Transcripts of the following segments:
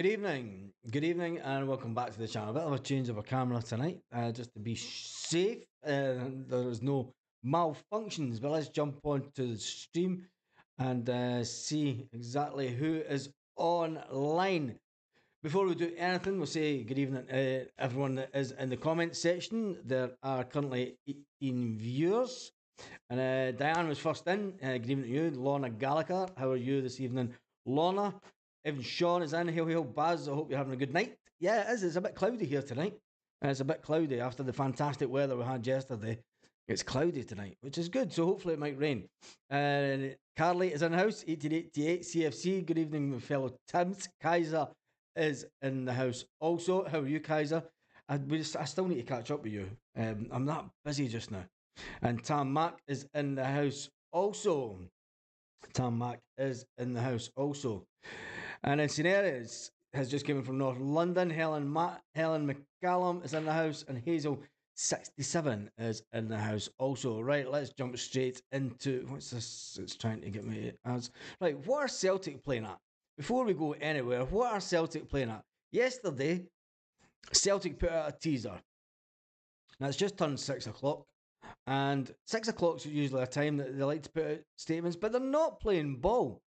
Good evening, and welcome back to the channel. A bit of a change of a camera tonight, just to be safe. There is no malfunctions, but let's jump onto the stream and see exactly who is online. Before we do anything, we'll say good evening to everyone that is in the comment section. There are currently 18 viewers, and Diane was first in. Good evening to you, Lorna Gallagher. How are you this evening, Lorna? Even Sean is in. Hail, hail, Baz. I hope you're having a good night. Yeah, it is. It's a bit cloudy here tonight. It's a bit cloudy after the fantastic weather we had yesterday. It's cloudy tonight, which is good. So hopefully it might rain. Carly is in the house. 1888 CFC. Good evening, my fellow Tims. Kaiser is in the house also. How are you, Kaiser? I still need to catch up with you. I'm not busy just now. And Tam Mac is in the house also. Tam Mac is in the house also. And Encineres has just come in from North London. Helen McCallum is in the house, and Hazel 67 is in the house also. Right, let's jump straight into what's this? It's trying to get me as right. What are Celtic playing at? Before we go anywhere, what are Celtic playing at? Yesterday, Celtic put out a teaser. Now it's just turned 6 o'clock, and 6 o'clock is usually a time that they like to put out statements, but they're not playing ball.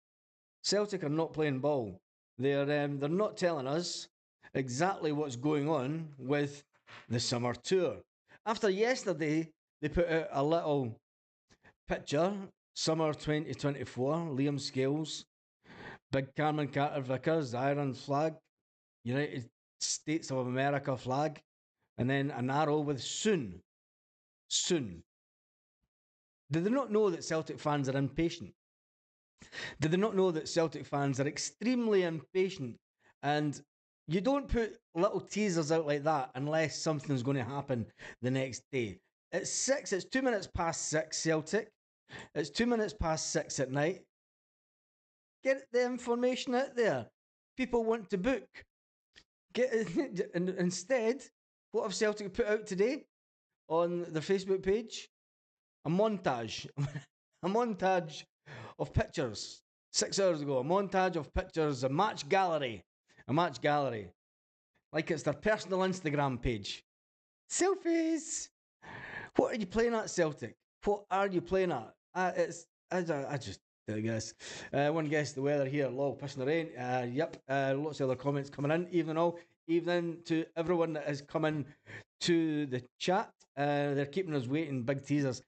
Celtic are not playing ball. They're not telling us exactly what's going on with the summer tour. After yesterday, they put out a little picture, summer 2024, Liam Scales, big Cameron Carter Vickers, Iron flag, United States of America flag, and then an arrow with soon. Soon. Did they not know that Celtic fans are impatient? Did they not know that Celtic fans are extremely impatient, and you don't put little teasers out like that unless something's going to happen the next day? It's 6, it's 2 minutes past 6 Celtic. It's 2 minutes past 6 at night. Get the information out there. People want to book. And instead, what have Celtic put out today on their Facebook page? A montage. A montage of pictures 6 hours ago. A montage of pictures, a match gallery. A match gallery. Like it's their personal Instagram page. Selfies! What are you playing at, Celtic? What are you playing at? I guess. One guess the weather here. Lol, pissing the rain. Yep. Lots of other comments coming in. Evening to everyone that is coming to the chat. They're keeping us waiting. Big teasers.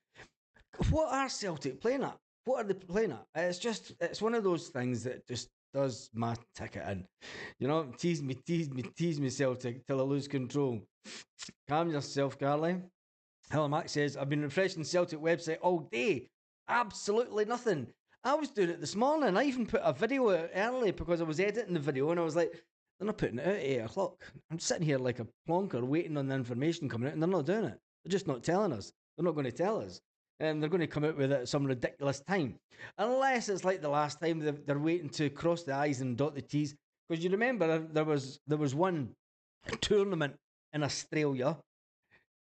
What are Celtic playing at? What are they playing at? It's one of those things that just does my ticket in. You know, tease me, Celtic, till I lose control. Calm yourself, Carly. Helen Mac says, I've been refreshing Celtic website all day. Absolutely nothing. I was doing it this morning. I even put a video out early because I was editing the video and I was like, they're not putting it out at 8 o'clock. I'm sitting here like a plonker waiting on the information coming out and they're not doing it. They're just not telling us. They're not going to tell us. And they're going to come out with it at some ridiculous time. Unless it's like the last time they're waiting to cross the I's and dot the T's. Because you remember there was one tournament in Australia.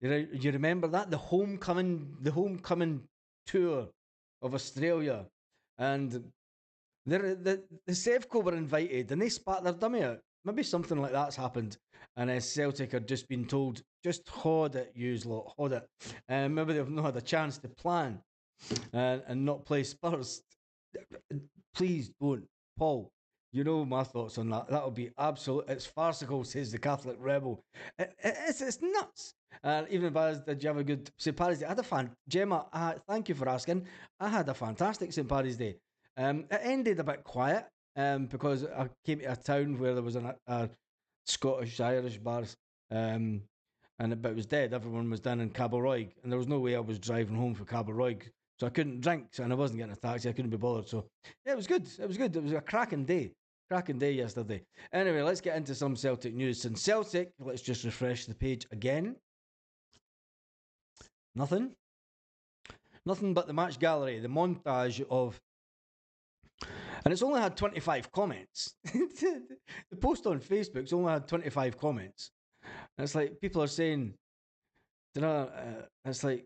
You remember that? The homecoming tour of Australia. And the Sevco were invited and they spat their dummy out. Maybe something like that's happened. And Celtic had just been told, just hold it, use lot, hold it. Maybe they've not had a chance to plan and not play Spurs. Please don't, Paul. You know my thoughts on that. That would be absolute. It's farcical, says the Catholic rebel. It's nuts. Even Baz, did you have a good St. Paddy's Day? I had a Gemma, thank you for asking. I had a fantastic St. Paddy's Day. It ended a bit quiet because I came to a town where there was a Scottish Irish bar, but it was dead. Everyone was down in Cabalroig, and there was no way I was driving home for Cabalroig, so I couldn't drink, and I wasn't getting a taxi. I couldn't be bothered. So yeah, it was good. It was good. It was a cracking day. Cracking day yesterday. Anyway, let's get into some Celtic news. Since Celtic, let's just refresh the page again. Nothing. Nothing but the match gallery, the montage of. And it's only had 25 comments. The post on Facebook's only had 25 comments. And it's like people are saying, it's like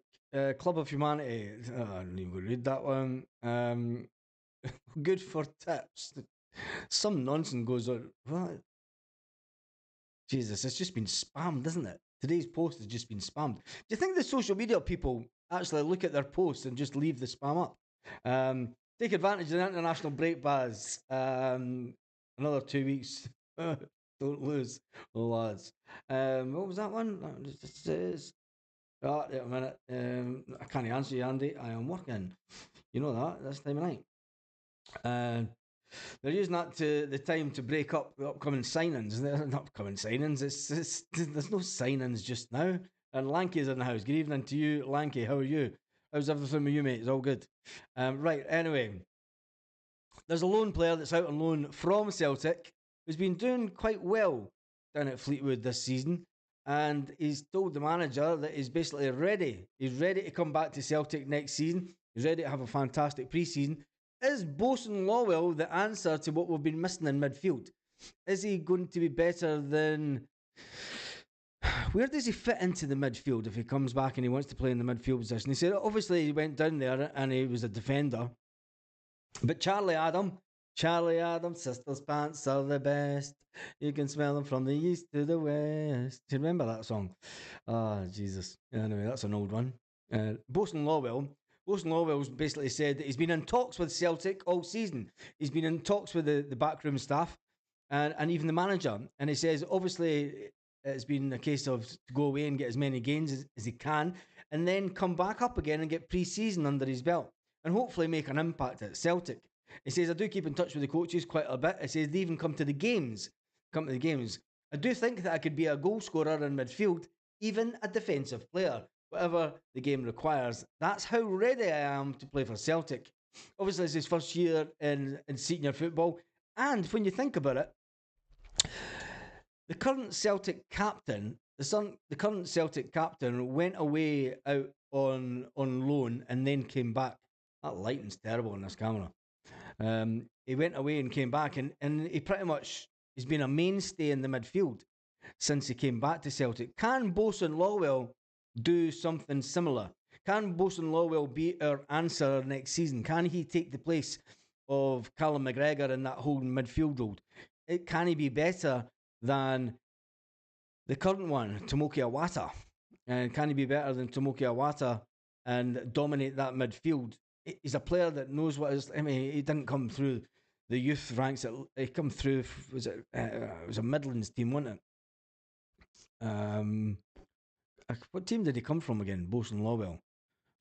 Club of Humanity. I didn't even read that one. Good for tips. Some nonsense goes on. What? Jesus, it's just been spammed, isn't it? Today's post has just been spammed. Do you think the social media people actually look at their posts and just leave the spam up? Take advantage of the international break, Baz. Another 2 weeks. Don't lose, lads. What was that one? It says, oh, wait a minute. I can't answer you, Andy. I am working. You know that this time of night. They're using that to the time to break up the upcoming signings. They're not upcoming signings. It's there's no signings just now. And Lanky's in the house. Good evening to you, Lanky. How are you? How's everything with you, mate? It's all good. Right. Anyway, there's a lone player that's out on loan from Celtic who's been doing quite well down at Fleetwood this season. And he's told the manager that he's basically ready. He's ready to come back to Celtic next season. He's ready to have a fantastic pre-season. Is Bosun Lawwell the answer to what we've been missing in midfield? Is he going to be better than... Where does he fit into the midfield if he comes back and he wants to play in the midfield position? He said, obviously, he went down there and he was a defender. But Charlie Adam, sister's pants are the best. You can smell them from the east to the west. Do you remember that song? Oh, Jesus. Anyway, that's an old one. Bosun Lawwell's basically said that he's been in talks with Celtic all season. He's been in talks with the backroom staff and even the manager. And he says, obviously, it's been a case of to go away and get as many gains as he can and then come back up again and get pre-season under his belt and hopefully make an impact at Celtic. He says, I do keep in touch with the coaches quite a bit. He says, they even come to the games. I do think that I could be a goal scorer in midfield, even a defensive player, whatever the game requires. That's how ready I am to play for Celtic. Obviously, it's his first year in senior football. And when you think about it, the current Celtic captain, went away out on loan and then came back. That lighting's terrible on this camera. He went away and came back, and he pretty much has been a mainstay in the midfield since he came back to Celtic. Can Bosun Lawwell do something similar? Can Bosun Lawwell be our answer next season? Can he take the place of Callum McGregor in that whole midfield role? Can he be better than the current one, Tomoki Iwata? And can he be better than Tomoki Iwata and dominate that midfield? He's a player that knows what is. I mean, he didn't come through the youth ranks. He come through. It was a Midlands team, wasn't it? What team did he come from again? Bosun Lawwell.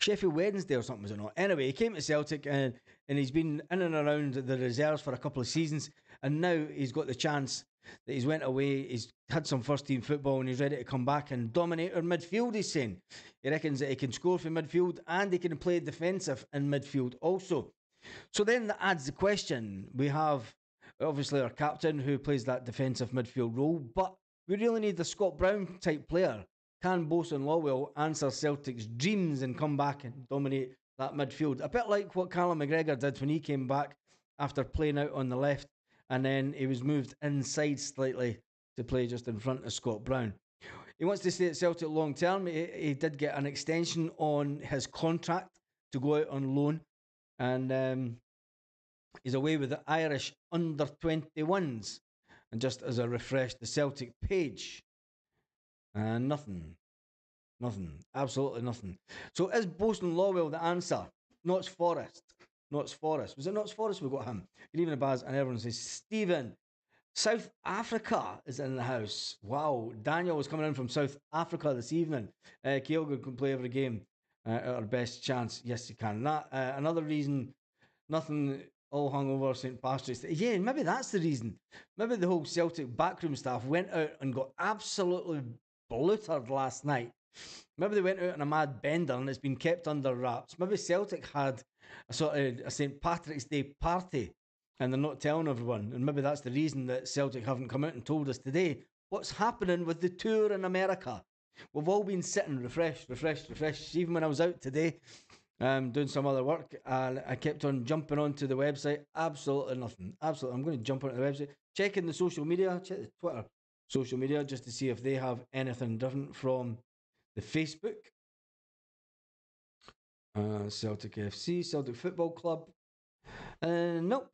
Sheffield Wednesday or something, was it not? Anyway, he came to Celtic and he's been in and around the reserves for a couple of seasons, and now he's got the chance that he's went away, he's had some first team football and he's ready to come back and dominate our midfield, he's saying. He reckons that he can score for midfield and he can play defensive in midfield also. So then that adds the question. We have obviously our captain who plays that defensive midfield role, but we really need the Scott Brown type player. Can Bosun Lawwell answer Celtic's dreams and come back and dominate that midfield? A bit like what Callum McGregor did when he came back after playing out on the left, and then he was moved inside slightly to play just in front of Scott Brown. He wants to stay at Celtic long term. He did get an extension on his contract to go out on loan, and he's away with the Irish under-21s. And just as a refresh, the Celtic page. Nothing. Absolutely nothing. So is Bosun Lawwell the answer? Notts Forest. Was it Notts Forest we got him? Good evening, Baz. And everyone says, Stephen, South Africa is in the house. Wow. Daniel is coming in from South Africa this evening. Kyogo can play every game at our best chance. Yes, he can. Another reason, nothing all hung over St. Patrick's Day. Yeah, maybe that's the reason. Maybe the whole Celtic backroom staff went out and got absolutely bluttered last night. Maybe they went out on a mad bender and it's been kept under wraps. Maybe Celtic had a sort of a St. Patrick's Day party and they're not telling everyone. And maybe that's the reason that Celtic haven't come out and told us today what's happening with the tour in America. We've all been sitting refreshed. Even when I was out today doing some other work, and I kept on jumping onto the website. Absolutely nothing. Absolutely. I'm going to jump onto the website, checking the social media, check the Twitter social media just to see if they have anything different from the Facebook. Celtic FC, Celtic Football Club. Nope.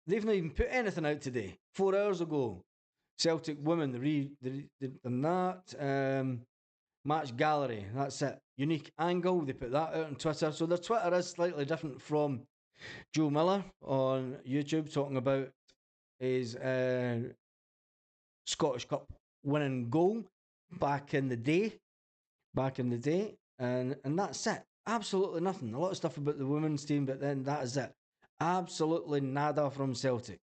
They've not even put anything out today. 4 hours ago. Celtic women, the that. Match gallery, that's it. Unique angle, they put that out on Twitter. So their Twitter is slightly different from Joe Miller on YouTube, talking about his Scottish Cup winning goal back in the day. And that's it. Absolutely nothing. A lot of stuff about the women's team, but then that is it. Absolutely nada from Celtic.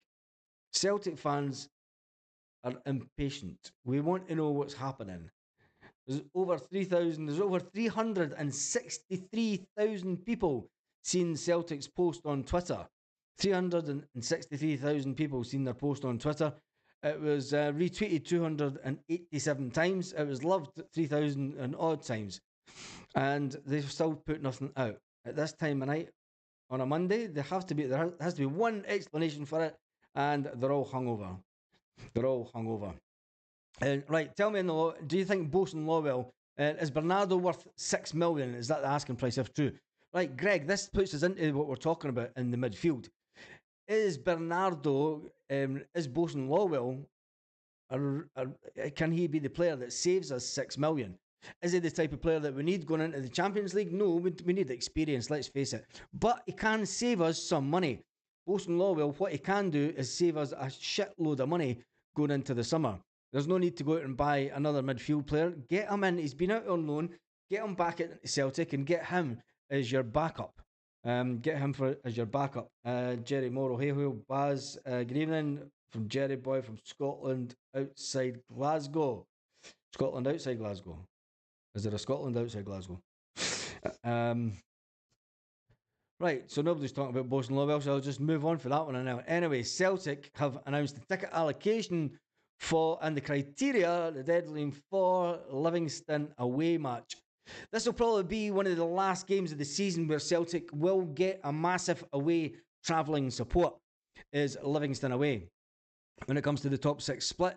Celtic fans are impatient. We want to know what's happening. There's over 3,000, there's over 363,000 people seen Celtic's post on Twitter. 363,000 people seen their post on Twitter. It was retweeted 287 times. It was loved 3,000 and odd times. And they've still put nothing out. At this time of night, on a Monday, there has to be one explanation for it, and they're all hungover. They're all hungover. Right, tell me do you think Bosun Lawwell, is Bernardo worth 6 million? Is that the asking price if true? Right, Greg, this puts us into what we're talking about in the midfield. Is Bernardo, is Bosun Lawwell, can he be the player that saves us 6 million? Is he the type of player that we need going into the Champions League? No, we need experience, let's face it. But he can save us some money. Bosun Lawwell, what he can do is save us a shitload of money going into the summer. There's no need to go out and buy another midfield player. Get him in. He's been out on loan. Get him back at Celtic and get him as your backup. Get him as your backup. Jerry Morrow, hey, Baz. Good evening from Jerry Boy from Scotland outside Glasgow. Scotland outside Glasgow. Is there a Scotland outside Glasgow? Right, so nobody's talking about Bosun Lawwell, so I'll just move on for that one now. Anyway, Celtic have announced the ticket allocation for and the criteria, the deadline for Livingston away match. This will probably be one of the last games of the season where Celtic will get a massive away travelling support, is Livingston away. When it comes to the top six split,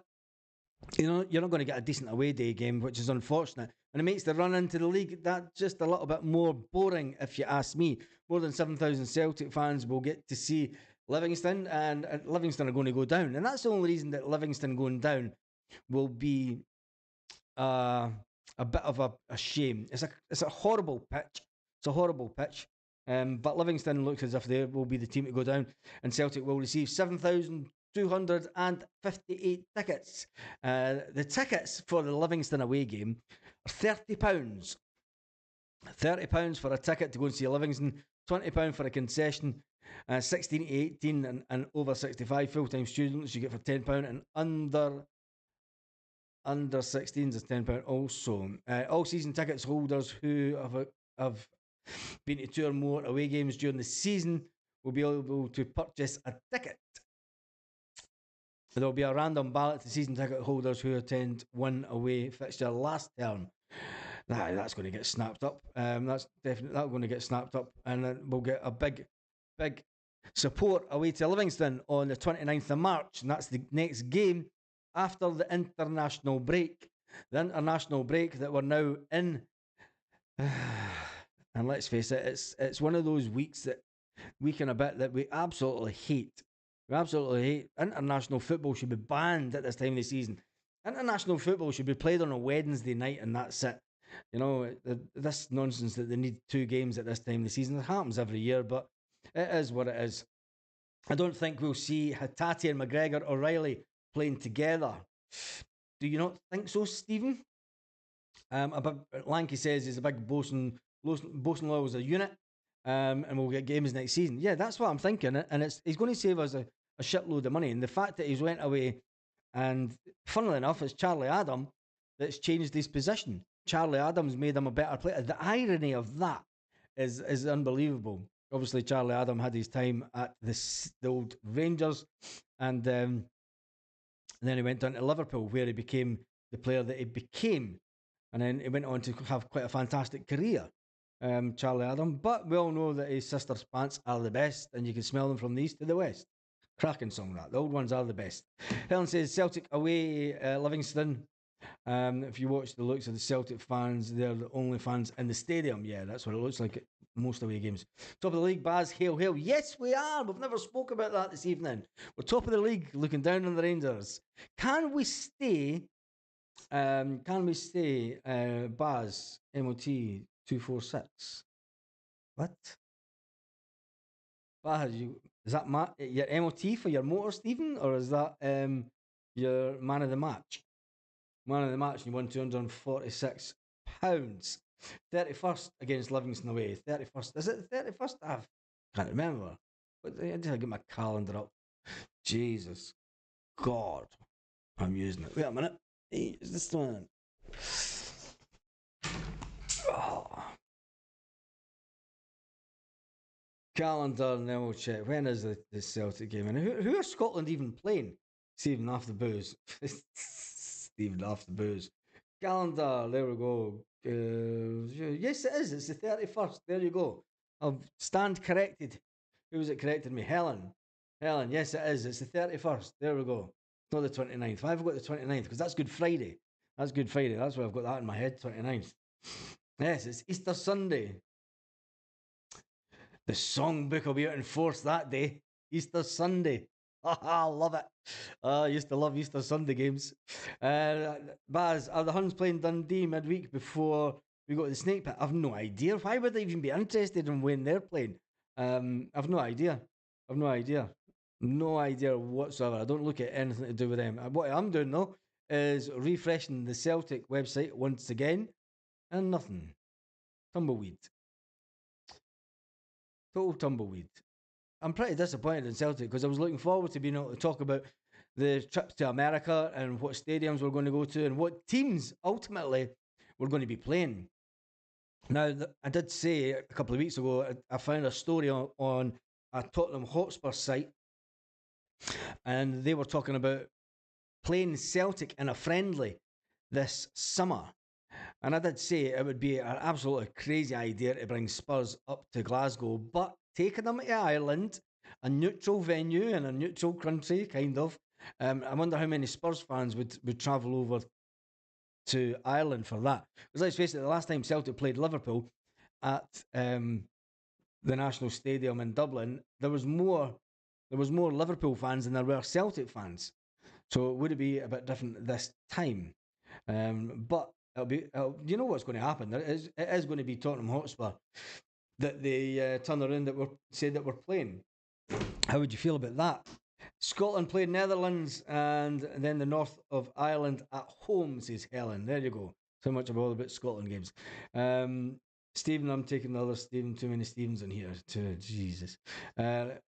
you're not going to get a decent away day game, which is unfortunate. And it makes the run into the league that just a little bit more boring, if you ask me. More than 7,000 Celtic fans will get to see Livingston, and Livingston are going to go down. And that's the only reason that Livingston going down will be a bit of a shame. It's a horrible pitch. It's a horrible pitch. But Livingston looks as if they will be the team to go down, and Celtic will receive 7,258 tickets. The tickets for the Livingston away game are £30. £30 for a ticket to go and see Livingston, £20 for a concession, 16 to 18 and over 65 full-time students you get for £10, and under 16s is £10 also. All season tickets holders who have been to 2 or more away games during the season will be able to purchase a ticket. There will be a random ballot to season ticket holders who attend one away fixture last term. That's going to get snapped up. That's definitely not going to get snapped up, and then we'll get a big support away to Livingston on the 29th of March, and that's the next game after the international break. The international break that we're now in. And let's face it, it's one of those week and a bit that we absolutely hate. We absolutely hate. International football should be banned at this time of the season. International football should be played on a Wednesday night, and that's it. This nonsense that they need 2 games at this time of the season, it happens every year, but it is what it is. I don't think we'll see Hatate and McGregor O'Reilly playing together. Do you not think so, Stephen? Lanky says he's a big Bosun Law was a unit, and we'll get games next season. Yeah, that's what I'm thinking, and he's going to save us a shitload of money. And the fact that he's went away, and funnily enough, it's Charlie Adam that's changed his position. Charlie Adams made him a better player. The irony of that is unbelievable. Obviously, Charlie Adam had his time at the old Rangers, and then he went down to Liverpool, where he became the player that he became. And then he went on to have quite a fantastic career, Charlie Adam. But we all know that his sister's pants are the best, and you can smell them from the east to the west. Cracking song that. The old ones are the best. Helen says Celtic away, Livingston. If you watch the looks of the Celtic fans, they're the only fans in the stadium. Yeah, that's what it looks like at most away games. Top of the league, Baz, hail, hail. Yes, we are. We've never spoke about that this evening. We're top of the league, looking down on the Rangers. Can we stay? Baz, MOT 246? What? Baz, is that your MOT for your motor, Stephen, or is that your man of the match? Man of the match, and you won £246. 31st against Livingston away. 31st. Is it the 31st? I can't remember. But I did get my calendar up. Jesus. God. I'm using it. Wait a minute. Hey, is this the one? Oh. Calendar, and then we'll check. When is the Celtic game? And who are Scotland even playing? Stephen off the booze. Stephen off the booze. Calendar, there we go. Yes, it is. It's the 31st. There you go. I'll stand corrected. Who was it corrected me? Helen, yes, it is. It's the 31st. There we go. Not the 29th. Why have I got the 29th? Because that's Good Friday. That's Good Friday. That's why I've got that in my head, 29th. Yes, it's Easter Sunday. The songbook will be out in force that day. Easter Sunday. I love it. I used to love Easter Sunday games. Baz, are the Huns playing Dundee midweek before we go to the Snake Pit? I've no idea. Why would I even be interested in when they're playing? I've no idea. No idea whatsoever. I don't look at anything to do with them. What I'm doing though is refreshing the Celtic website once again, and nothing. Tumbleweed. Total tumbleweed. I'm pretty disappointed in Celtic because I was looking forward to being able to talk about the trips to America and what stadiums we're going to go to and what teams ultimately we're going to be playing. Now, I did say a couple of weeks ago, I found a story on a Tottenham Hotspur site, and they were talking about playing Celtic in a friendly this summer. And I did say it would be an absolutely crazy idea to bring Spurs up to Glasgow, but taking them to Ireland, a neutral venue in a neutral country, kind of. I wonder how many Spurs fans would travel over to Ireland for that. Because let's face it, the last time Celtic played Liverpool at the National Stadium in Dublin, there was more Liverpool fans than there were Celtic fans. So would it be a bit different this time? But you know what's going to happen? It is going to be Tottenham Hotspur that they turn around that say that we're playing. How would you feel about that? Scotland played Netherlands and then the north of Ireland at home, says Helen. There you go. So much about Scotland games. Stephen, I'm taking the other Stephen. Too many Stevens in here. Jesus.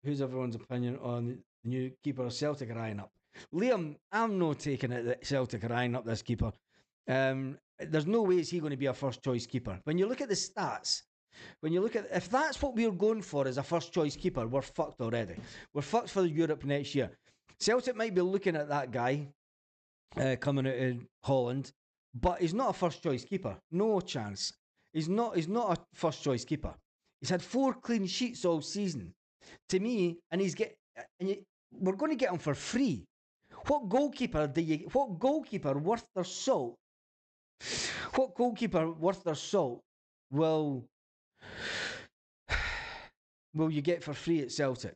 Who's everyone's opinion on the new keeper of Celtic are eyeing up? Liam, I'm not taking it that Celtic are eyeing up this keeper. There's no way is he going to be a first choice keeper. When you look at the stats, if that's what we're going for as a first choice keeper, we're fucked already. We're fucked for Europe next year. Celtic might be looking at that guy coming out of Holland, but he's not a first choice keeper. No chance. He's not a first choice keeper. He's had 4 clean sheets all season. To me, we're going to get him for free. What goalkeeper worth their salt? What goalkeeper worth their salt will you get for free at Celtic?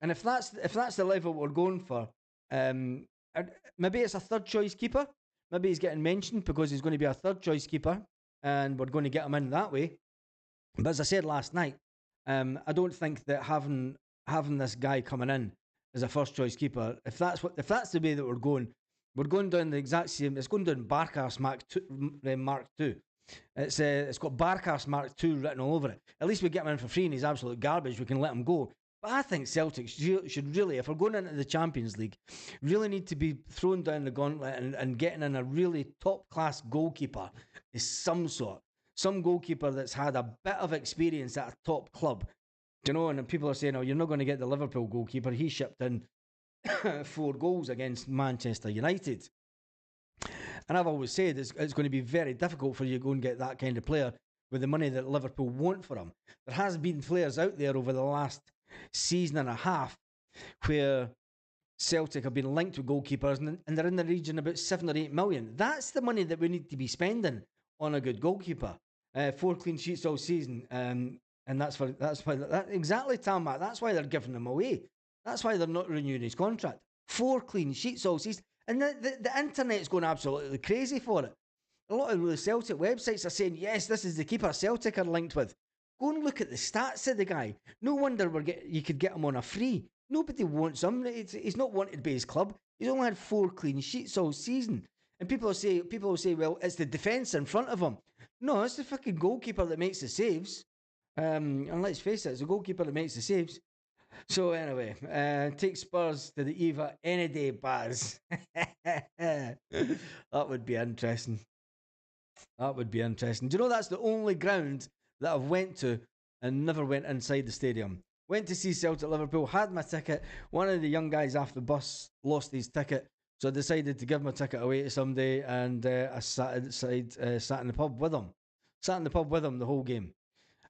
And if that's the level we're going for, maybe it's a third choice keeper. Maybe he's getting mentioned because he's going to be a third choice keeper, and we're going to get him in that way. But as I said last night, I don't think that having this guy coming in as a first choice keeper, if that's the way that we're going down the exact same. It's going down Barkas Mark II. It's got Barkas Mark II written all over it. At least we get him in for free, and he's absolute garbage. We can let him go. But I think Celtic should really, if we're going into the Champions League, really need to be throwing down the gauntlet and getting in a really top class goalkeeper is some sort. Some goalkeeper that's had a bit of experience at a top club. Do you know? And people are saying, oh, you're not going to get the Liverpool goalkeeper. He shipped in 4 goals against Manchester United. And I've always said it's going to be very difficult for you to go and get that kind of player with the money that Liverpool want for him. There has been players out there over the last season and a half where Celtic have been linked with goalkeepers, and they're in the region about 7 or 8 million. That's the money that we need to be spending on a good goalkeeper. 4 clean sheets all season, and that's why exactly Tarmac. That's why they're giving him away. That's why they're not renewing his contract. 4 clean sheets all season, and the internet's going absolutely crazy for it. A lot of the Celtic websites are saying, yes, this is the keeper Celtic are linked with. Go and look at the stats of the guy. No wonder you could get him on a free. Nobody wants him. He's not wanted by his club. He's only had 4 clean sheets all season. And people will say, well, it's the defence in front of him. No, it's the fucking goalkeeper that makes the saves. And let's face it, it's the goalkeeper that makes the saves. So anyway, take Spurs to the Eva any day, Baz. That would be interesting. That would be interesting. Do you know that's the only ground that I've went to and never went inside the stadium? Went to see Celtic Liverpool, had my ticket. One of the young guys off the bus lost his ticket, so I decided to give my ticket away to somebody, and I sat inside, sat in the pub with him. Sat in the pub with him the whole game,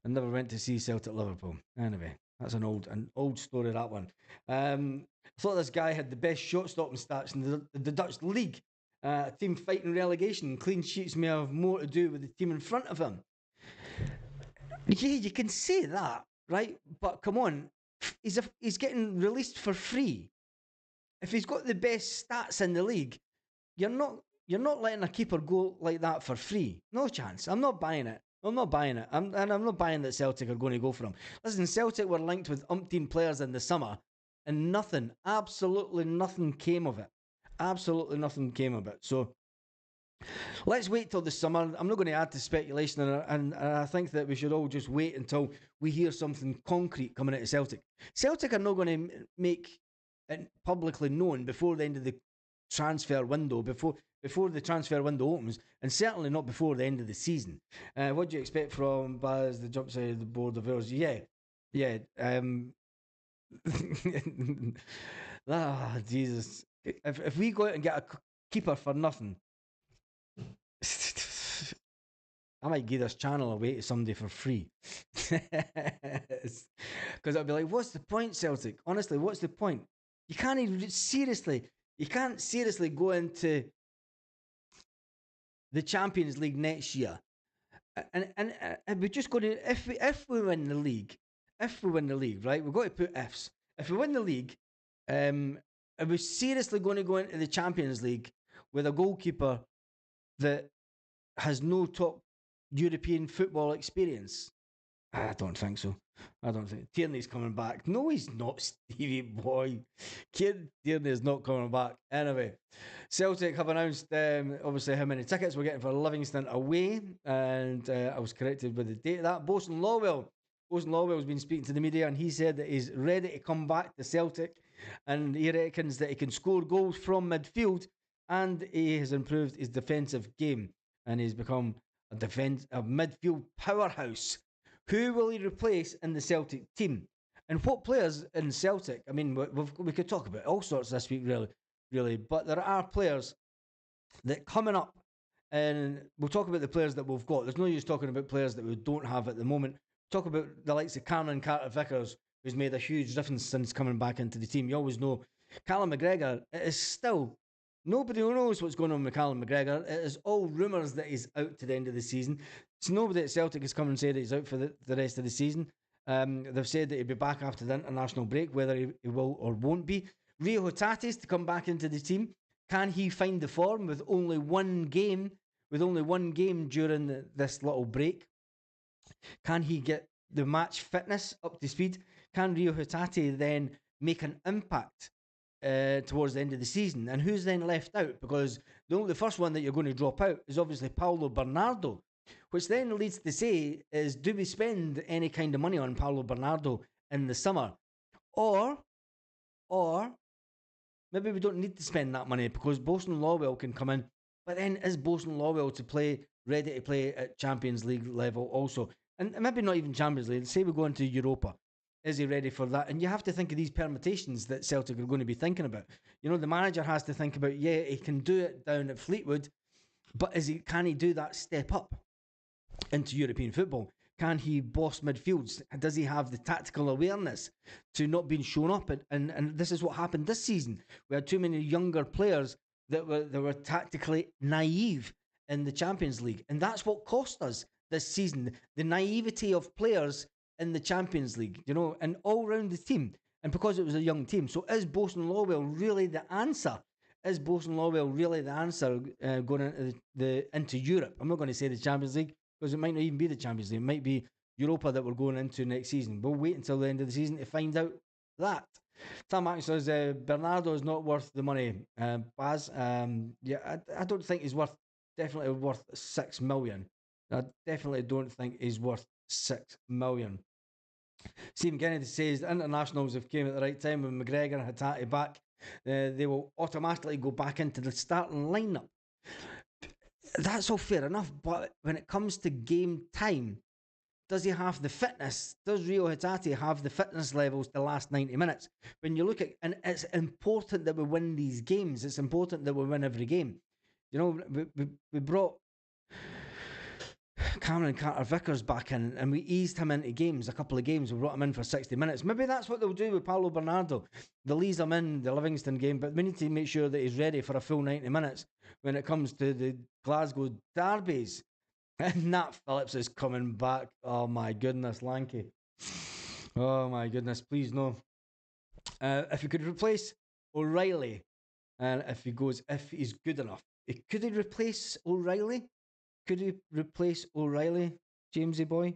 and never went to see Celtic Liverpool. Anyway, that's an old story, that one. I thought this guy had the best shot stopping stats in the Dutch league. A team fighting relegation. Clean sheets may have more to do with the team in front of him. Yeah, you can say that, right? But come on, he's getting released for free. If he's got the best stats in the league, you're not letting a keeper go like that for free. No chance. I'm not buying it. I'm not buying it. I'm not buying that Celtic are going to go for him. Listen, Celtic were linked with umpteen players in the summer, and nothing, absolutely nothing came of it. Absolutely nothing came of it. So let's wait till the summer. I'm not going to add to speculation, and I think that we should all just wait until we hear something concrete coming out of Celtic. Celtic are not going to make it publicly known before the end of the transfer window, before the transfer window opens, and certainly not before the end of the season. What do you expect from Baz, the jump side of the board of ours? Yeah. Jesus. If we go out and get a keeper for nothing, I might give this channel away to somebody for free. Because I'll be like, what's the point, Celtic? Honestly, what's the point? You can't seriously go into the Champions League next year. And we're just going to, if we win the league, right? We've got to put ifs. If we win the league, are we seriously going to go into the Champions League with a goalkeeper that has no top European football experience? I don't think so. I don't think Tierney's coming back. No, he's not, Stevie boy. Kid Tierney's not coming back. Anyway, Celtic have announced obviously how many tickets we're getting for Livingston away, and I was corrected with the date of that. Bosun Lawwell has been speaking to the media, and he said that he's ready to come back to Celtic, and he reckons that he can score goals from midfield, and he has improved his defensive game, and he's become a midfield powerhouse. Who will he replace in the Celtic team? And what players in Celtic? I mean, we could talk about all sorts this week, really. But there are players that coming up, and we'll talk about the players that we've got. There's no use talking about players that we don't have at the moment. Talk about the likes of Cameron Carter-Vickers, who's made a huge difference since coming back into the team. You always know Callum McGregor is still... Nobody knows what's going on with Callum McGregor. It is all rumours that he's out to the end of the season. So nobody at Celtic has come and said that he's out for the rest of the season. They've said that he'll be back after the international break, whether he will or won't be. Rio Hotatis to come back into the team. Can he find the form with only one game? During this little break? Can he get the match fitness up to speed? Can Rio Hotati then make an impact towards the end of the season? And who's then left out? Because the first one that you're going to drop out is obviously Paulo Bernardo, which then leads to say is, do we spend any kind of money on Paulo Bernardo in the summer? Or maybe we don't need to spend that money because Bosun Lawwell can come in. But then is Bosun Lawwell ready to play at Champions League level also? And maybe not even Champions League. Say we go into Europa. Is he ready for that? And you have to think of these permutations that Celtic are going to be thinking about. You know, the manager has to think about, he can do it down at Fleetwood, but can he do that step up into European football? Can he boss midfields? Does he have the tactical awareness to not being shown up? And this is what happened this season. We had too many younger players that were tactically naive in the Champions League, and that's what cost us this season. The naivety of players in the Champions League, and all round the team. And because it was a young team, so is Bosun Lawwell really the answer? Is Bosun Lawwell really the answer going into Europe? I'm not going to say the Champions League because it might not even be the Champions League. It might be Europa that we're going into next season. We'll wait until the end of the season to find out that. Tom Mack says Bernardo is not worth the money. Baz, yeah, I don't think he's definitely worth 6 million. I definitely don't think he's worth 6 million. Stephen Kennedy says the internationals have came at the right time with McGregor and Hatate back. They will automatically go back into the starting lineup. That's all fair enough, but when it comes to game time, does he have the fitness? Does Rio Hatate have the fitness levels to last 90 minutes? When you look at, and it's important that we win these games. It's important that we win every game. We brought Cameron Carter-Vickers back in and we eased him into games, a couple of games. We brought him in for 60 minutes. Maybe that's what they'll do with Paulo Bernardo. They'll ease him in the Livingston game, but we need to make sure that he's ready for a full 90 minutes when it comes to the Glasgow derbies. And Nat Phillips is coming back. Oh my goodness, Lanky. Oh my goodness, please no. If you could replace O'Reilly, and if he's good enough, could he replace O'Reilly? Could he replace O'Reilly, Jamesy boy?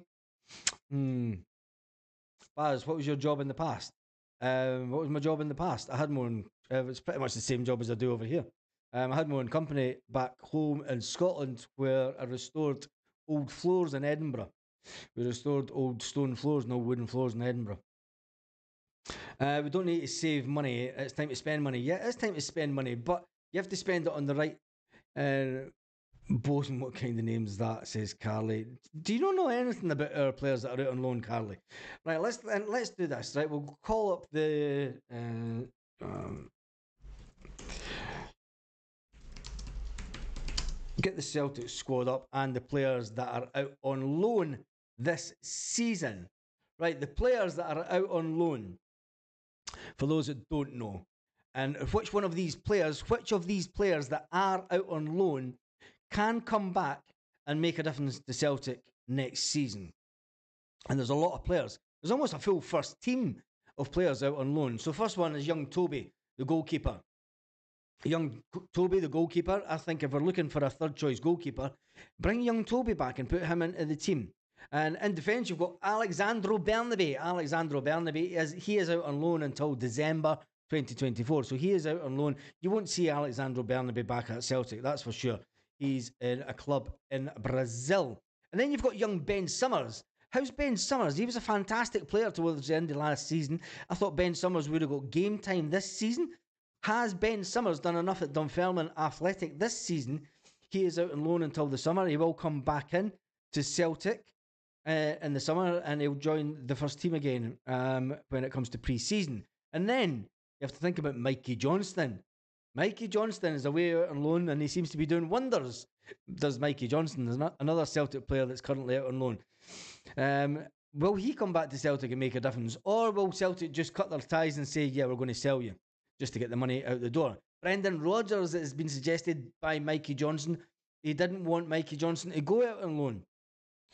Baz, what was your job in the past? What was my job in the past? I had more. It's pretty much the same job as I do over here. I had my own company back home in Scotland where I restored old floors in Edinburgh. We restored old stone floors, no wooden floors in Edinburgh. We don't need to save money. It's time to spend money. Yeah, it's time to spend money, but you have to spend it on the right. Bosun, what kind of name is that? Says Carly. Do you not know anything about our players that are out on loan, Carly? Right, let's do this. Right, we'll call up the. Get the Celtic squad up and the players that are out on loan this season. Right, the players that are out on loan. For those that don't know, and which of these players that are out on loan can come back and make a difference to Celtic next season. And there's a lot of players. There's almost a full first team of players out on loan. So first one is young Toby, the goalkeeper. Young Toby, the goalkeeper. I think if we're looking for a third choice goalkeeper, bring young Toby back and put him into the team. And in defence, you've got Alexandro Bernabe. He is out on loan until December 2024. So he is out on loan. You won't see Alexandro Bernabe back at Celtic, that's for sure. He's in a club in Brazil. And then you've got young Ben Summers. How's Ben Summers? He was a fantastic player towards the end of last season. I thought Ben Summers would have got game time this season. Has Ben Summers done enough at Dunfermline Athletic this season? He is out on loan until the summer. He will come back in to Celtic in the summer and he'll join the first team again when it comes to pre-season. And then you have to think about Mikey Johnston. Mikey Johnston is away out on loan and he seems to be doing wonders. Does Mikey Johnston? There's another Celtic player that's currently out on loan. Will he come back to Celtic and make a difference? Or will Celtic just cut their ties and say, yeah, we're going to sell you just to get the money out the door? Brendan Rodgers has been suggested by Mikey Johnston. He didn't want Mikey Johnston to go out on loan.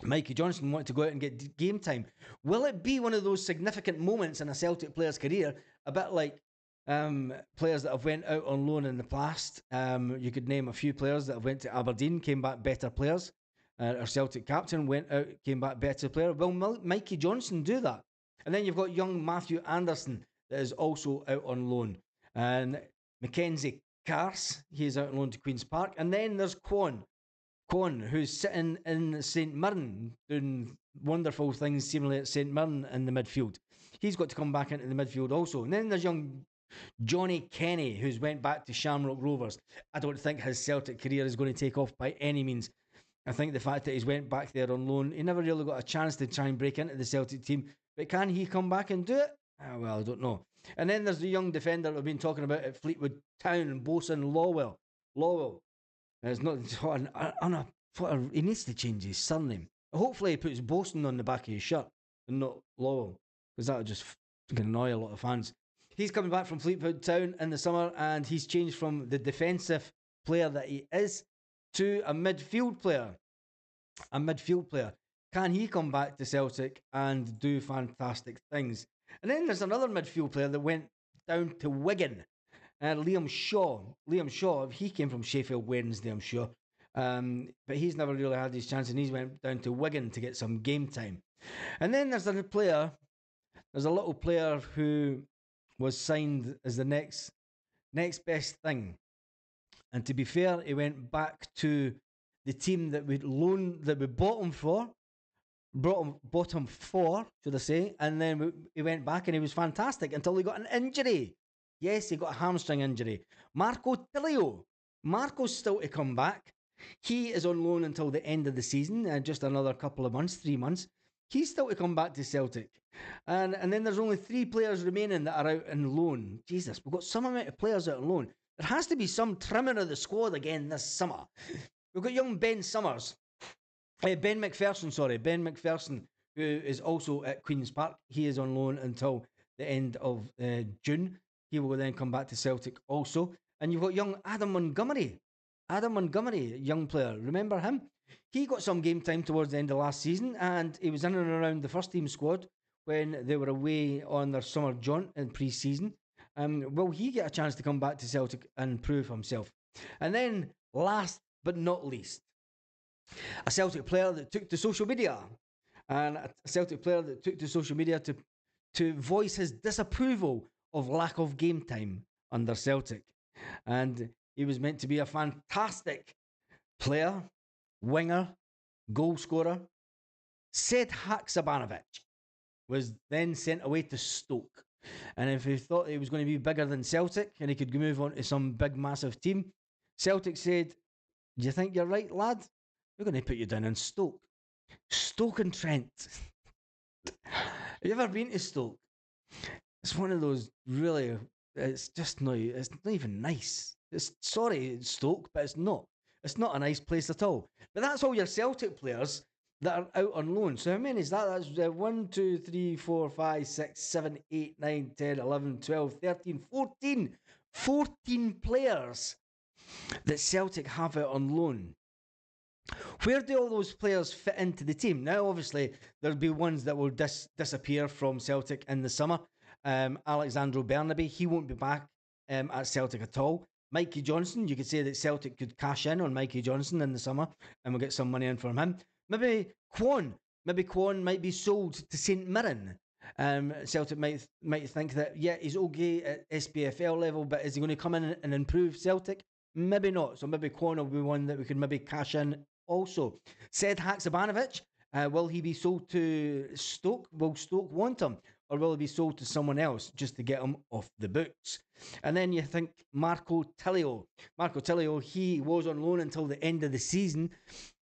Mikey Johnston wanted to go out and get game time. Will it be one of those significant moments in a Celtic player's career, a bit like players that have went out on loan in the past? You could name a few players that have went to Aberdeen, came back better players. Our Celtic captain went out, came back better player. Will Mikey Johnston do that? And then you've got young Matthew Anderson that is also out on loan. And Mackenzie Cars, he's out on loan to Queen's Park. And then there's Kwon, who's sitting in St Mirren doing wonderful things seemingly at St Mirren in the midfield. He's got to come back into the midfield also. And then there's young Johnny Kenny, who's went back to Shamrock Rovers. I don't think his Celtic career is going to take off by any means. I think the fact that he's went back there on loan, he never really got a chance to try and break into the Celtic team. But can he come back and do it? Well, I don't know. And then there's the young defender that we've been talking about at Fleetwood Town, Bosun Lawwell. It's not he needs to change his surname. Hopefully, he puts Bosun on the back of his shirt and not Lowell, because that would just fucking annoy a lot of fans. He's coming back from Fleetwood Town in the summer, and he's changed from the defensive player that he is to a midfield player. A midfield player. Can he come back to Celtic and do fantastic things? And then there's another midfield player that went down to Wigan, Liam Shaw. Liam Shaw, he came from Sheffield Wednesday, I'm sure. But he's never really had his chance, and he's went down to Wigan to get some game time. And then there's a little player who was signed as the next best thing. And to be fair, he went back to the team that we bought him for, bought him for, should I say, and then he went back and he was fantastic until he got an injury. Yes, he got a hamstring injury. Marco Tilio. Marco's still to come back. He is on loan until the end of the season, just another couple of months, 3 months. He's still to come back to Celtic. And then there's only 3 players remaining that are out on loan. Jesus, we've got some amount of players out on loan. There has to be some trimming of the squad again this summer. We've got young Ben McPherson, who is also at Queen's Park. He is on loan until the end of June. He will then come back to Celtic also. And you've got young Adam Montgomery, young player. Remember him? He got some game time towards the end of last season, and he was in and around the first team squad when they were away on their summer jaunt in pre-season. Will he get a chance to come back to Celtic and prove himself? And then, last but not least, a Celtic player that took to social media, to voice his disapproval of lack of game time under Celtic. And he was meant to be a fantastic player, winger, goal scorer. Said Haksabanovic was then sent away to Stoke. And if he thought he was going to be bigger than Celtic and he could move on to some big, massive team, Celtic said, "Do you think you're right, lad? We're going to put you down in Stoke." Stoke-on-Trent. Have you ever been to Stoke? It's one of those really, it's not even nice. Sorry, Stoke, but it's not. It's not a nice place at all. But that's all your Celtic players that are out on loan. So how many is that? That's 1, 2, 3, 4, 5, 6, 7, 8, 9, 10, 11, 12, 13, 14. 14 players that Celtic have out on loan. Where do all those players fit into the team? Now, obviously, there'll be ones that will disappear from Celtic in the summer. Alexandro Bernabe, he won't be back at Celtic at all. Mikey Johnson, you could say that Celtic could cash in on Mikey Johnson in the summer and we'll get some money in from him. Maybe Kwon might be sold to St Mirren. Celtic might think that, yeah, he's okay at SPFL level, but is he going to come in and improve Celtic? Maybe not. So maybe Kwon will be one that we could maybe cash in also. Said Haksabanovic, will he be sold to Stoke? Will Stoke want him? Or will he be sold to someone else just to get him off the books? And then you think Marco Tilio. He was on loan until the end of the season.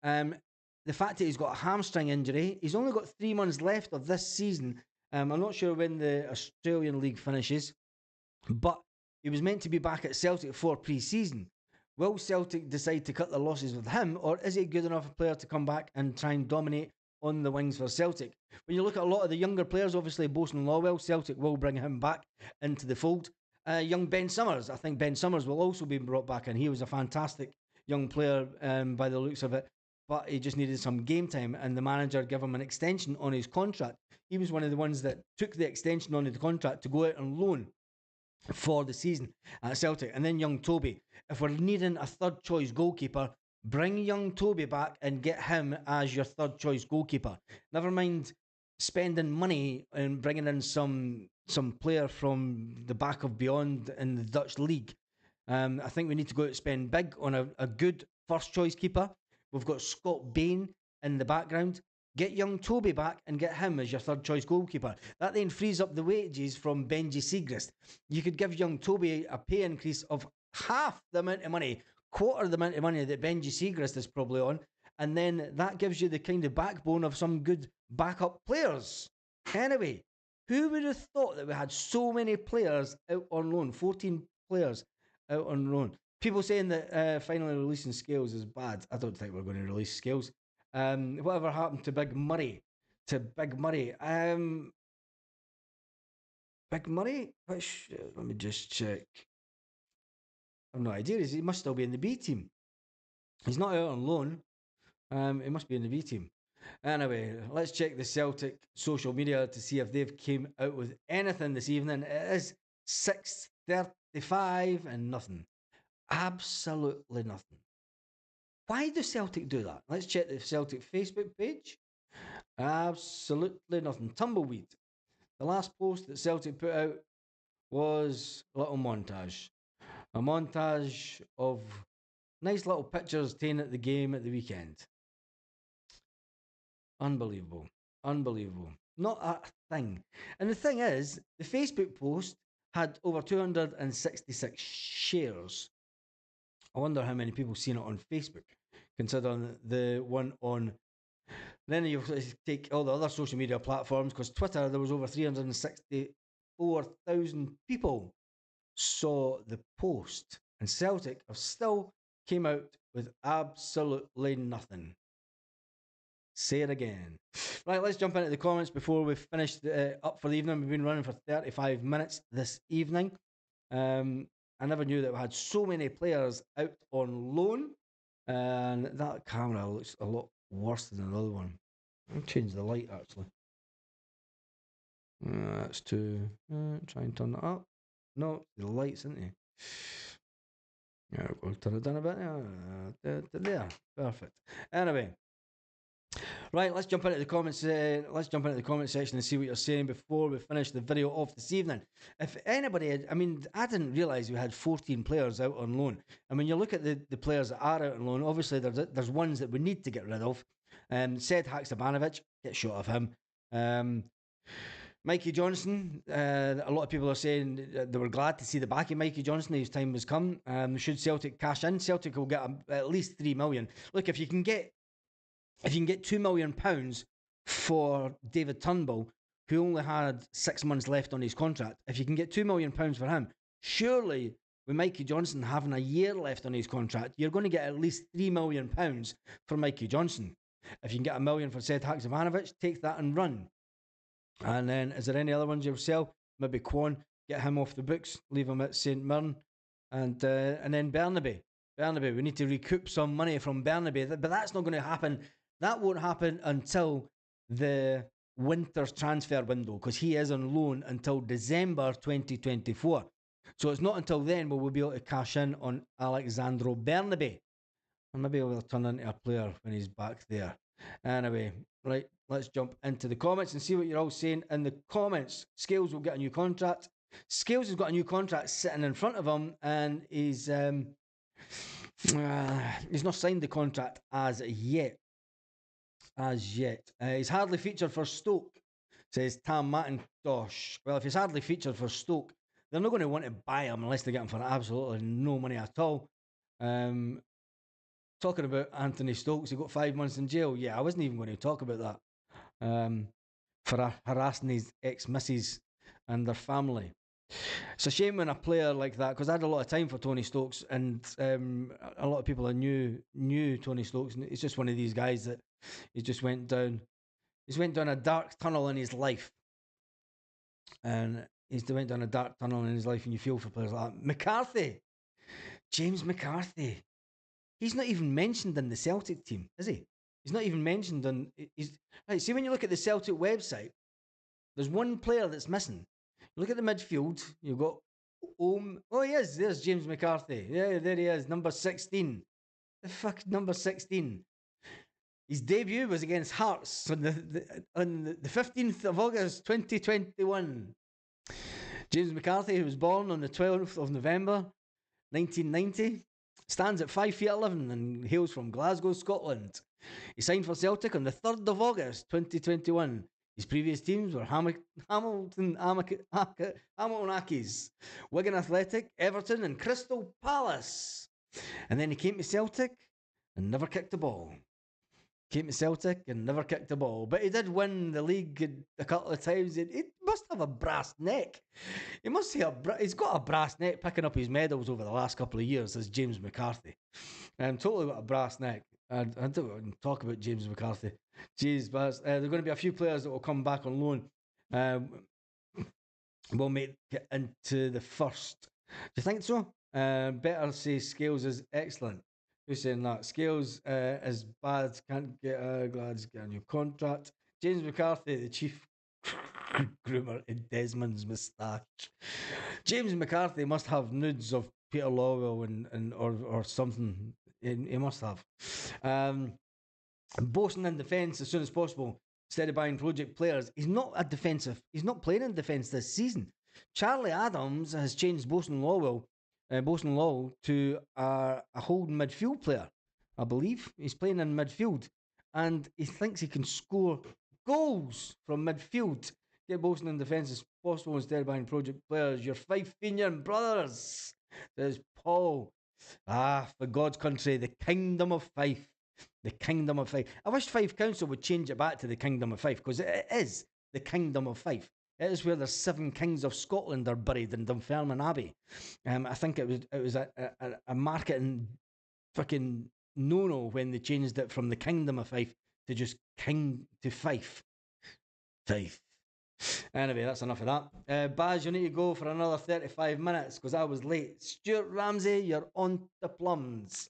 The fact that he's got a hamstring injury, he's only got 3 months left of this season. I'm not sure when the Australian League finishes, but he was meant to be back at Celtic for pre-season. Will Celtic decide to cut their losses with him, or is he good enough a player to come back and try and dominate on the wings for Celtic? When you look at a lot of the younger players, obviously Bosun Lawwell, Celtic will bring him back into the fold. Young Ben Summers, I think Ben Summers will also be brought back in. He was a fantastic young player by the looks of it, but he just needed some game time, and the manager gave him an extension on his contract. He was one of the ones that took the extension on the contract to go out on loan for the season at Celtic. And then young Toby. If we're needing a third choice goalkeeper, bring young Toby back and get him as your third choice goalkeeper. Never mind spending money and bringing in some player from the back of beyond in the Dutch league. I think we need to go out and spend big on a good first choice keeper. We've got Scott Bain in the background. Get young Toby back and get him as your third choice goalkeeper. That then frees up the wages from Benji Siegrist. You could give young Toby a pay increase of half the amount of money, quarter the amount of money that Benji Siegrist is probably on, and then that gives you the kind of backbone of some good backup players. Anyway, who would have thought that we had so many players out on loan? 14 players out on loan. People saying that finally releasing Scales is bad. I don't think we're going to release Scales. Whatever happened to Big Murray? To Big Murray. Big Murray? Which, let me just check. I've no idea. He must still be in the B team. He's not out on loan. He must be in the B team. Anyway, let's check the Celtic social media to see if they've came out with anything this evening. It is 6:35 and nothing. Absolutely nothing. Why do Celtic do that? Let's check the Celtic Facebook page. Absolutely nothing. Tumbleweed. The last post that Celtic put out was a little montage. A montage of nice little pictures taken at the game at the weekend. Unbelievable. Unbelievable. Not a thing. And the thing is, the Facebook post had over 266 shares. I wonder how many people seen it on Facebook, considering the one on. Then you take all the other social media platforms, because Twitter, there was over 364,000 people saw the post. And Celtic have still came out with absolutely nothing. Say it again. Right, let's jump into the comments before we finish up for the evening. We've been running for 35 minutes this evening. I never knew that we had so many players out on loan. And that camera looks a lot worse than the other one. I'll change the light, actually. That's too... try and turn that up. No, the lights, isn't it? Yeah, we'll turn it down a bit. There. Perfect. Anyway. Right, let's jump into the comments. Let's jump into the comment section and see what you're saying before we finish the video off this evening. If anybody, I didn't realise we had 14 players out on loan. I mean, you look at the players that are out on loan. Obviously, there's ones that we need to get rid of. Said Haksabanovic, get shot of him. Mikey Johnson, a lot of people are saying they were glad to see the back of Mikey Johnson. His time has come. Should Celtic cash in, Celtic will get at least 3 million. Look, if you can get £2 million for David Turnbull, who only had 6 months left on his contract, if you can get £2 million for him, surely with Mikey Johnson having a year left on his contract, you're going to get at least £3 million for Mikey Johnson. If you can get $1 million for Sead Haksabanovic, take that and run. And then, is there any other ones you'll sell? Maybe Kwon, get him off the books, leave him at St Mirren, and then Bernabe. We need to recoup some money from Bernabe, but that's not going to happen. That won't happen until the winter's transfer window, because he is on loan until December 2024. So it's not until then will we be able to cash in on Alexandro Bernabe. And maybe we'll turn into a player when he's back there. Anyway, right, let's jump into the comments and see what you're all saying in the comments. Scales will get a new contract. Scales has got a new contract sitting in front of him, and he's not signed the contract as yet. He's hardly featured for Stoke, says Tam Macintosh. Well, if he's hardly featured for Stoke, they're not going to want to buy him unless they get him for absolutely no money at all. Talking about Anthony Stokes, he got 5 months in jail. Yeah, I wasn't even going to talk about that. For harassing his ex-missus and their family. It's a shame when a player like that, because I had a lot of time for Tony Stokes, and a lot of people knew Tony Stokes, and it's just one of these guys that he just went down. He's went down a dark tunnel in his life, and he's went down a dark tunnel in his life, and you feel for players like that. McCarthy, James McCarthy. He's not even mentioned in the Celtic team, is he? He's not even mentioned on. Right. See, when you look at the Celtic website, there's one player that's missing. You look at the midfield. You've got Oh, he is. There's James McCarthy. Yeah, there he is. Number 16. The fuck, number 16. His debut was against Hearts on the 15th of August 2021. James McCarthy, who was born on the 12th of November 1990, stands at 5 feet 11 and hails from Glasgow, Scotland. He signed for Celtic on the 3rd of August 2021. His previous teams were Hamilton Accies, Wigan Athletic, Everton and Crystal Palace. And then he came to Celtic and never kicked a ball. Came to Celtic and never kicked a ball. But he did win the league a couple of times. He must have a brass neck. He's got a brass neck picking up his medals over the last couple of years as James McCarthy. Totally got a brass neck. I don't want to talk about James McCarthy. Jeez, but there are going to be a few players that will come back on loan. Um, will make it into the first. Do you think so? Better say Scales is excellent. Who's saying that? Scales is bad. Can't get Glad's get a new contract. James McCarthy, the chief groomer in Desmond's moustache. James McCarthy must have nudes of Peter Lawwell and or something. He must have. Um, Boasting in defence as soon as possible instead of buying project players. He's not a defensive. He's not playing in defence this season. Charlie Adams has changed Boasting Lawwell to a holding midfield player. I believe he's playing in midfield, and he thinks he can score goals from midfield. Get Boasting in defence as possible instead of buying project players. Your Fife Fenian brothers. There's Paul. For God's country, the Kingdom of Fife. The Kingdom of Fife. I wish Fife Council would change it back to the Kingdom of Fife, because it is the Kingdom of Fife. It is where the 7 kings of Scotland are buried in Dunfermline Abbey. I think it was a marketing fucking no-no when they changed it from the Kingdom of Fife to just King to Fife. Fife. Anyway, that's enough of that. Baz, you need to go for another 35 minutes because I was late. Stuart Ramsey, you're on the plums.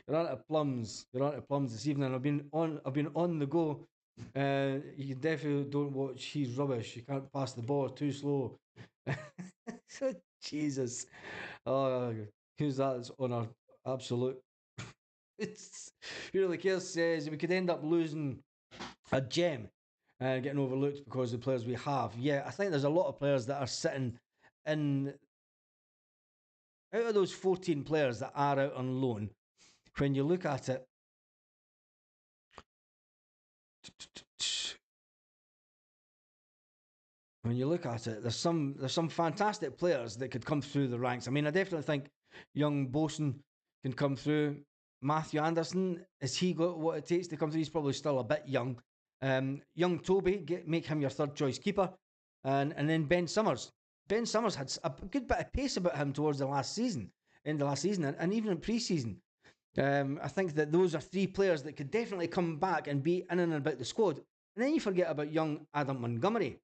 You're on to plums. You're on to plums this evening. I've been on the go. You definitely don't watch He's Rubbish. You can't pass the ball, too slow. Jesus. Oh, who's that? It's on our absolute. It's really cares says we could end up losing a gem, getting overlooked because of the players we have. Yeah, I think there's a lot of players that are sitting in. Out of those 14 players that are out on loan, when you look at it, there's some fantastic players that could come through the ranks. I mean, I definitely think young Bosun can come through. Matthew Anderson, has he got what it takes to come through? He's probably still a bit young. Young Toby, make him your third choice keeper, and then Ben Summers. Ben Summers had a good bit of pace about him towards the last season, and even in pre-season. I think that those are 3 players that could definitely come back and be in and about the squad. And then you forget about young Adam Montgomery.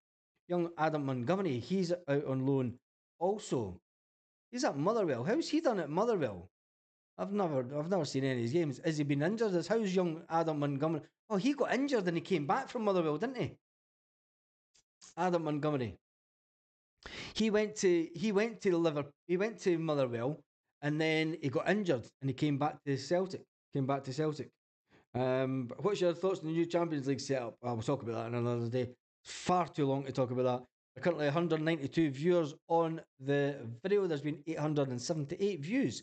He's out on loan also. He's at Motherwell. How's he done at Motherwell? I've never seen any of his games. Has he been injured? How's young Adam Montgomery? Oh, he got injured and he came back from Motherwell, didn't he? Adam Montgomery. He went to Motherwell, and then he got injured and he came back to Celtic. What's your thoughts on the new Champions League setup? We'll talk about that in another day. Far too long to talk about that. There are currently 192 viewers on the video. There's been 878 views.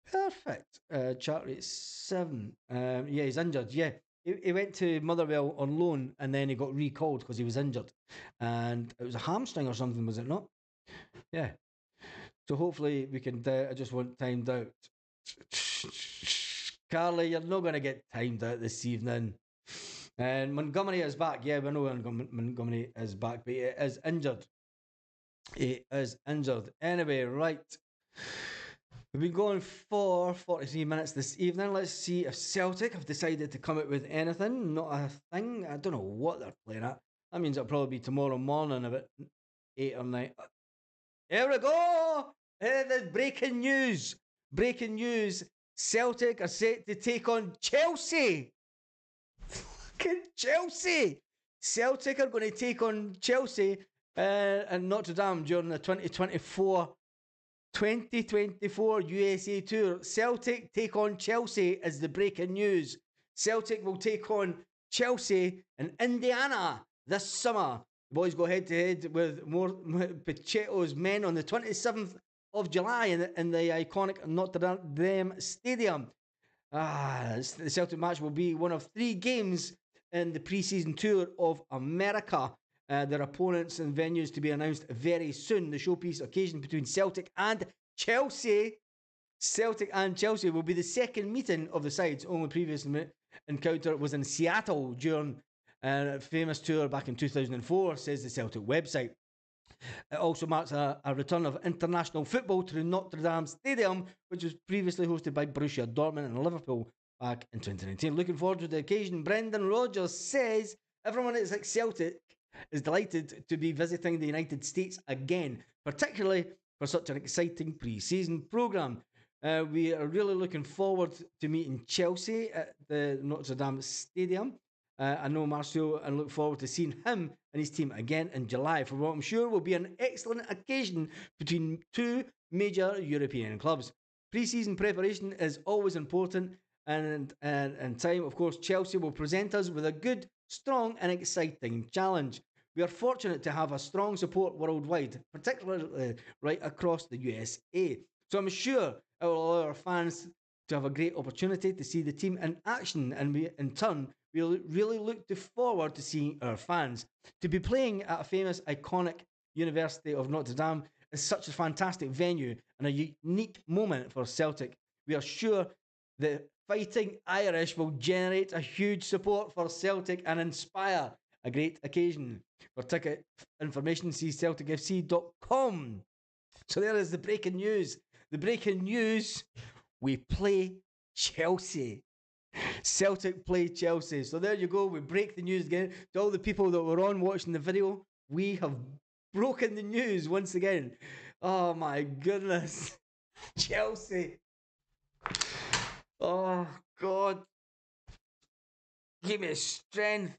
Perfect. Chart rate 7. Yeah, he's injured. Yeah, he went to Motherwell on loan and then he got recalled because he was injured. And it was a hamstring or something, was it not? Yeah. So hopefully we can. I just want timed out. Carly, you're not going to get timed out this evening. And Montgomery is back. Yeah, we know Montgomery is back, but he is injured. Anyway, right. We've been going for 43 minutes this evening. Let's see if Celtic have decided to come out with anything. Not a thing. I don't know what they're playing at. That means it'll probably be tomorrow morning about 8 or 9. Here we go! There's breaking news. Celtic are set to take on Chelsea. Fucking Chelsea. Celtic are going to take on Chelsea and Notre Dame during the 2024 USA Tour. Celtic take on Chelsea is the breaking news. Celtic will take on Chelsea in Indiana this summer. The boys go head to head with more Pachetto's men on the 27th of July in the iconic Notre Dame Stadium. The Celtic match will be one of 3 games in the pre-season tour of America. Their opponents and venues to be announced very soon. The showpiece occasion between Celtic and Chelsea will be the second meeting of the sides. Only previous encounter was in Seattle during a famous tour back in 2004, says the Celtic website. It also marks a return of international football to Notre Dame Stadium, which was previously hosted by Borussia Dortmund and Liverpool back in 2019. Looking forward to the occasion. Brendan Rodgers says everyone at Celtic is delighted to be visiting the United States again, particularly for such an exciting pre-season programme. We are really looking forward to meeting Chelsea at the Notre Dame Stadium. I know Marcio and look forward to seeing him and his team again in July for what I'm sure will be an excellent occasion between two major European clubs. Pre-season preparation is always important, and in time, of course, Chelsea will present us with a good, strong, and exciting challenge. We are fortunate to have a strong support worldwide, particularly right across the USA. So I'm sure it will allow our fans to have a great opportunity to see the team in action, and we, in turn, we'll really look forward to seeing our fans. To be playing at a famous, iconic University of Notre Dame is such a fantastic venue and a unique moment for Celtic. We are sure that fighting Irish will generate a huge support for Celtic and inspire a great occasion. For ticket information, see CelticFC.com. So there is the breaking news. The breaking news, we play Chelsea. Celtic play Chelsea. So there you go. We break the news again. To all the people that were on watching the video, we have broken the news once again. Oh my goodness. Chelsea. Oh God. Give me strength.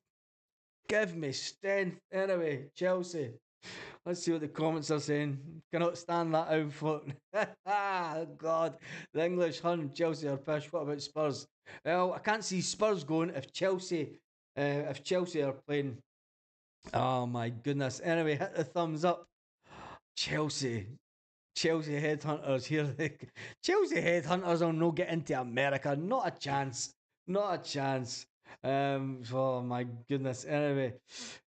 Give me strength. Anyway, Chelsea. Let's see what the comments are saying. Cannot stand that outfit. God. The English hun, Chelsea are pish. What about Spurs? Well, I can't see Spurs going if Chelsea are playing. Oh my goodness. Anyway, hit the thumbs up. Chelsea. Chelsea headhunters here. Chelsea headhunters will no get into America. Not a chance. Not a chance. Oh my goodness. Anyway,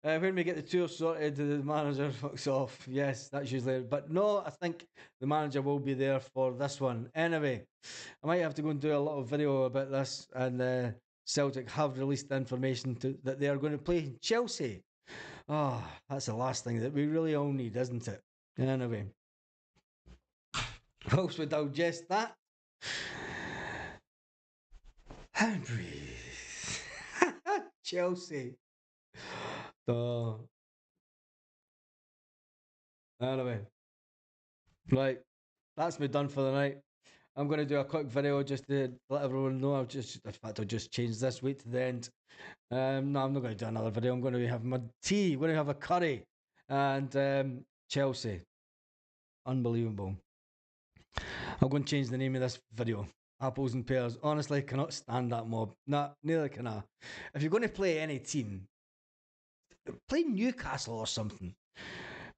when we get the tour sorted, the manager fucks off. Yes, that's usually. But no, I think the manager will be there for this one. Anyway, I might have to go and do a little video about this. And Celtic have released the information that they are going to play Chelsea. Oh, that's the last thing that we really all need, isn't it? Anyway, whilst we digest that, and breathe. Chelsea. So, anyway, right, that's me done for the night. I'm going to do a quick video just to let everyone know. I'll just change this. Wait to the end. No, I'm not going to do another video. I'm going to have my tea. I'm going to have a curry. And Chelsea. Unbelievable. I'm going to change the name of this video. Apples and pears. Honestly, cannot stand that mob. Nah, neither can I. If you're going to play any team, play Newcastle or something.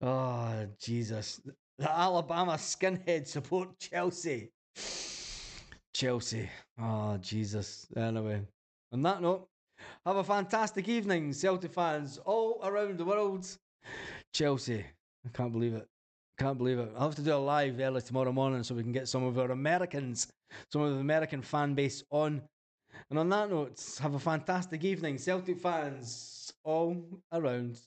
Oh, Jesus. The Alabama skinhead support Chelsea. Chelsea. Oh, Jesus. Anyway, on that note, have a fantastic evening, Celtic fans all around the world. Chelsea. I can't believe it. Can't believe it. I'll have to do a live early tomorrow morning so we can get some of our Americans, some of the American fan base on. And on that note, have a fantastic evening, Celtic fans all around